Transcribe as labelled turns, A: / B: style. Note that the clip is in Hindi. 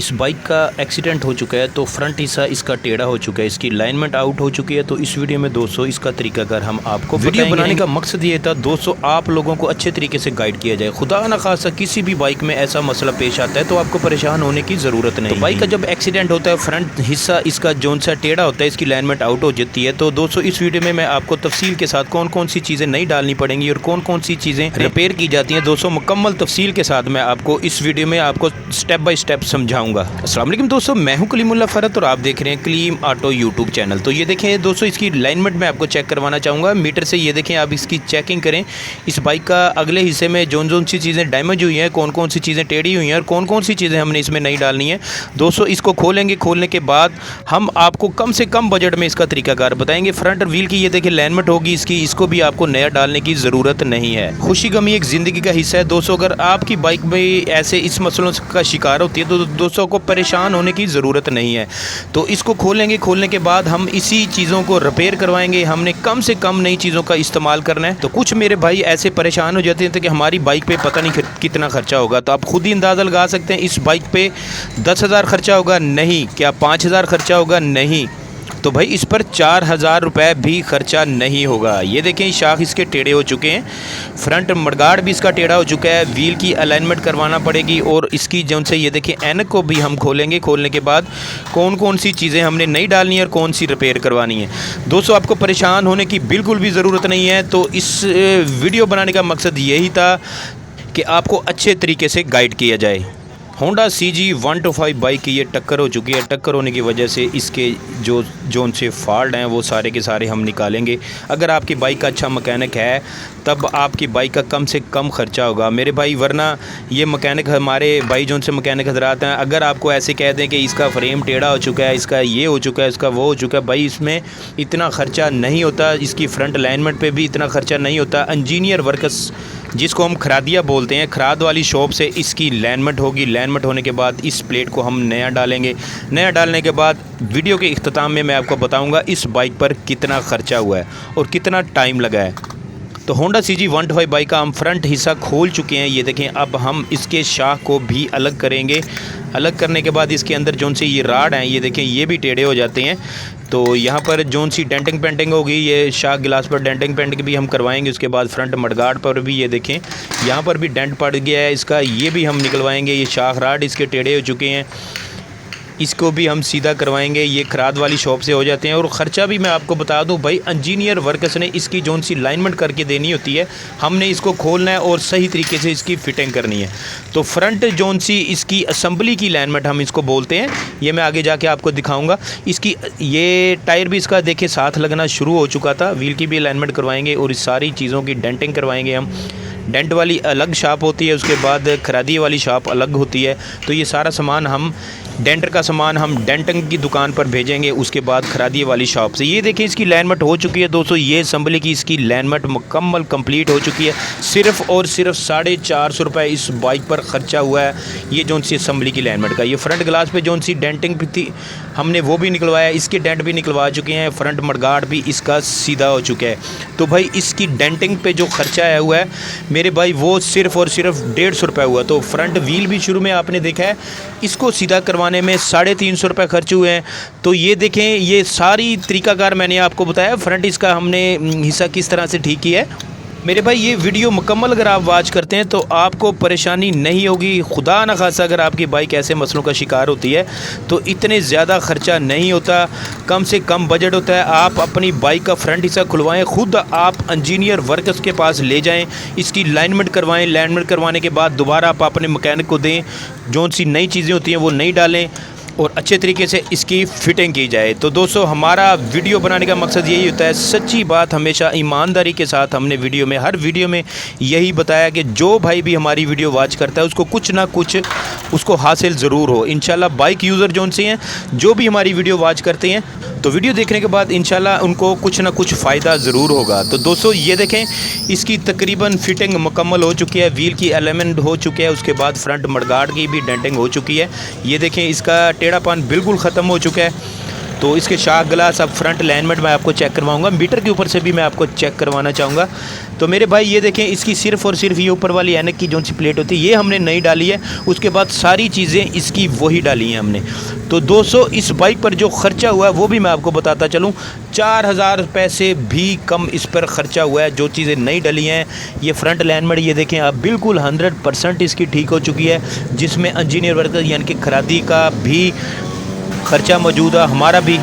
A: इस बाइक का एक्सीडेंट हो चुका है, तो फ्रंट हिस्सा इसका टेढ़ा हो चुका है, इसकी लाइनमेंट आउट हो चुकी है। तो इस वीडियो में दोस्तों इसका तरीकाकार हम आपको वीडियो बनाने का मकसद ये था दोस्तों, आप लोगों को अच्छे तरीके से गाइड किया जाए। खुदा न खासा किसी भी बाइक में ऐसा मसला पेश आता है तो आपको परेशान होने की ज़रूरत नहीं। तो बाइक का जब एक्सीडेंट होता है, फ्रंट हिस्सा इसका जोन सा टेढ़ा होता है, इसकी लाइनमेंट आउट हो जाती है। तो दोस्तों इस वीडियो में मैं आपको तफसील के साथ कौन कौन सी चीज़ें नहीं डालनी पड़ेंगी और कौन कौन सी चीज़ें रिपेयर की जाती हैं, दोस्तों मुकम्मल तफसील के साथ मैं आपको इस वीडियो में आपको स्टेप बाय स्टेप समझाऊंगा। अस्सलाम वालेकुम दोस्तों, मैं हूं कलीमुल्लाह फरत और आप देख रहे हैं क्लीम ऑटो यूट्यूब चैनल। तो ये देखें दोस्तों, इसकी लाइनमेंट मैं आपको चेक करवाना चाहूँगा मीटर से। ये देखें, आप इसकी चेकिंग करें। इस बाइक का अगले हिस्से में जोन सी चीज़ें डैमेज हुई हैं, कौन कौन सी चीज़ें टेढ़ी हुई हैं और कौन कौन सी चीज़ें हमने इसमें नहीं डालनी है। दोस्तों इसको खोलेंगे, खोलने के बाद हम आपको कम से कम बजट में इसका तरीकाकार बताएंगे। फ्रंट व्हील की ये देखिए लाइनमेंट होगी इसकी, इसको भी आपको नया डालने की ज़रूरत नहीं है। खुशी गमी एक ज़िंदगी का हिस्सा है दोस्तों। अगर आपकी बाइक में ऐसे इस मसलों का शिकार होती है तो दोस्तों को परेशान होने की ज़रूरत नहीं है। तो इसको खोलेंगे, खोलने के बाद हम इसी चीज़ों को रिपेयर करवाएंगे। हमने कम से कम नई चीज़ों का इस्तेमाल करना है। तो कुछ मेरे भाई ऐसे परेशान हो जाते हैं कि हमारी बाइक पे पता नहीं कितना खर्चा होगा। तो आप खुद ही अंदाज़ा लगा सकते हैं, इस बाइक पे 10,000 खर्चा होगा नहीं, क्या 5,000 खर्चा होगा नहीं, तो भाई इस पर 4,000 रुपये भी खर्चा नहीं होगा। ये देखें, शाख इसके टेढ़े हो चुके हैं, फ्रंट मडगार्ड भी इसका टेढ़ा हो चुका है, व्हील की अलाइनमेंट करवाना पड़ेगी। और इसकी जो से ये देखें ऐनक को भी हम खोलेंगे, खोलने के बाद कौन कौन सी चीज़ें हमने नहीं डालनी है और कौन सी रिपेयर करवानी है। दोस्तों आपको परेशान होने की बिल्कुल भी ज़रूरत नहीं है। तो इस वीडियो बनाने का मकसद यही था कि आपको अच्छे तरीके से गाइड किया जाए। होंडा CG 125 बाइक की ये टक्कर हो चुकी है। टक्कर होने की वजह से इसके जो जोन से फॉल्ट हैं वो सारे के सारे हम निकालेंगे। अगर आपकी बाइक का अच्छा मैकेनिक है तब आपकी बाइक का कम से कम खर्चा होगा मेरे भाई, वरना ये मैकेनिक हमारे भाई जोन से मैकेनिक हजरात हैं, अगर आपको ऐसे कह दें कि इसका फ्रेम टेढ़ा हो चुका है, इसका ये हो चुका है, इसका वो हो चुका है, भाई इसमें इतना ख़र्चा नहीं होता। इसकी फ्रंट अलाइनमेंट पे भी इतना ख़र्चा नहीं होता। इंजीनियर वर्कर्स जिसको हम खरादिया बोलते हैं, खराद वाली शॉप से इसकी लाइनमेंट होगी। लाइनमेंट होने के बाद इस प्लेट को हम नया डालेंगे। नया डालने के बाद वीडियो के इख्तिताम में मैं आपको बताऊंगा इस बाइक पर कितना ख़र्चा हुआ है और कितना टाइम लगा है। तो होंडा CG 125 बाइक का हम फ्रंट हिस्सा खोल चुके हैं। ये देखें, अब हम इसके शाख को भी अलग करेंगे। अलग करने के बाद इसके अंदर जोन से ये राड हैं, ये देखें ये भी टेढ़े हो जाते हैं। तो यहाँ पर जोन सी डेंटिंग पेंटिंग होगी, ये शाख गिलास पर डेंटिंग पेंटिंग भी हम करवाएंगे। उसके बाद फ्रंट मडगार्ड पर भी ये देखें यहाँ पर भी डेंट पड़ गया है इसका, ये भी हम निकलवाएंगे। ये शाख राड इसके टेढ़े हो चुके हैं, इसको भी हम सीधा करवाएंगे। ये खराद वाली शॉप से हो जाते हैं। और ख़र्चा भी मैं आपको बता दूं भाई, इंजीनियर वर्कर्स ने इसकी जोन सी लाइनमेंट करके देनी होती है। हमने इसको खोलना है और सही तरीके से इसकी फ़िटिंग करनी है। तो फ्रंट जोन सी इसकी असम्बली की लाइनमेंट हम इसको बोलते हैं। ये मैं आगे जाके आपको दिखाऊंगा। इसकी ये टायर भी इसका देखिए साथ लगना शुरू हो चुका था। व्हील की भी अलाइनमेंट करवाएंगे और इस सारी चीज़ों की डेंटिंग करवाएंगे हम। डेंट वाली अलग शॉप होती है, उसके बाद खरादी वाली शॉप अलग होती है। तो ये सारा सामान हम डेंटर का सामान हम डेंटिंग की दुकान पर भेजेंगे, उसके बाद खरादी वाली शॉप से। ये देखिए इसकी लाइनमेंट हो चुकी है दोस्तों। ये असम्बली की इसकी लाइनमेंट मुकम्मल कंप्लीट हो चुकी है। सिर्फ़ और सिर्फ 450 रुपये इस बाइक पर ख़र्चा हुआ है ये जोन सी असम्बली की लाइनमेंट का। ये फ्रंट ग्लास पे जोन सी डेंटिंग भी थी हमने वो भी निकलवाया, इसके डेंट भी निकलवा चुके हैं। फ्रंट मडगार्ड भी इसका सीधा हो चुका है। तो भाई इसकी डेंटिंग पे जो खर्चा आया हुआ है मेरे भाई वो सिर्फ़ और सिर्फ 150 रुपये हुआ। तो फ्रंट व्हील भी शुरू में आपने देखा है, इसको सीधा करवाने में 350 रुपये खर्च हुए हैं। तो ये देखें, ये सारी तरीकाकार मैंने आपको बताया। फ्रंट इसका हमने हिस्सा किस तरह से ठीक किया है मेरे भाई। ये वीडियो मुकम्मल अगर आप वॉच करते हैं तो आपको परेशानी नहीं होगी। खुदा न खासा अगर आपकी बाइक ऐसे मसलों का शिकार होती है तो इतने ज़्यादा ख़र्चा नहीं होता, कम से कम बजट होता है। आप अपनी बाइक का फ्रंट हिस्सा खुलवाएं, ख़ुद आप इंजीनियर वर्कर्स के पास ले जाएं, इसकी लाइनमेंट करवाएं। लाइनमेंट करवाने के बाद दोबारा आप अपने मैकेनिक को दें, जोन सी नई चीज़ें होती हैं वो नहीं डालें और अच्छे तरीके से इसकी फ़िटिंग की जाए। तो दोस्तों हमारा वीडियो बनाने का मकसद यही होता है, सच्ची बात हमेशा ईमानदारी के साथ हमने वीडियो में हर वीडियो में यही बताया कि जो भाई भी हमारी वीडियो वॉच करता है उसको कुछ ना कुछ उसको हासिल ज़रूर हो। इंशाल्लाह बाइक यूज़र जोन से हैं जो भी हमारी वीडियो वॉच करते हैं तो वीडियो देखने के बाद इंशाल्लाह उनको कुछ ना कुछ फ़ायदा ज़रूर होगा। तो दोस्तों ये देखें, इसकी तकरीबन फ़िटिंग मुकम्मल हो चुकी है, व्हील की एलिमेंट हो चुके हैं, उसके बाद फ्रंट मडगार्ड की भी डेंटिंग हो चुकी है। ये देखें, इसका टेढ़ापन बिल्कुल ख़त्म हो चुका है। तो इसके शाक ग्लास, अब फ्रंट अलाइनमेंट मैं आपको चेक करवाऊंगा, मीटर के ऊपर से भी मैं आपको चेक करवाना चाहूँगा। तो मेरे भाई ये देखें, इसकी सिर्फ और सिर्फ ये ऊपर वाली ऐनक की जो सी प्लेट होती है ये हमने नई डाली है, उसके बाद सारी चीज़ें इसकी वही डाली हैं हमने। तो 200 इस बाइक पर जो ख़र्चा हुआ है वो भी मैं आपको बताता चलूँ, 4000 रुपये से भी कम इस पर ख़र्चा हुआ है। जो चीज़ें नई डली हैं, ये फ्रंट अलाइनमेंट ये देखें आप, बिल्कुल 100% इसकी ठीक हो चुकी है, जिसमें इंजीनियर वर्क यानी कि खरादी का भी ख़र्चा मौजूद है, हमारा भी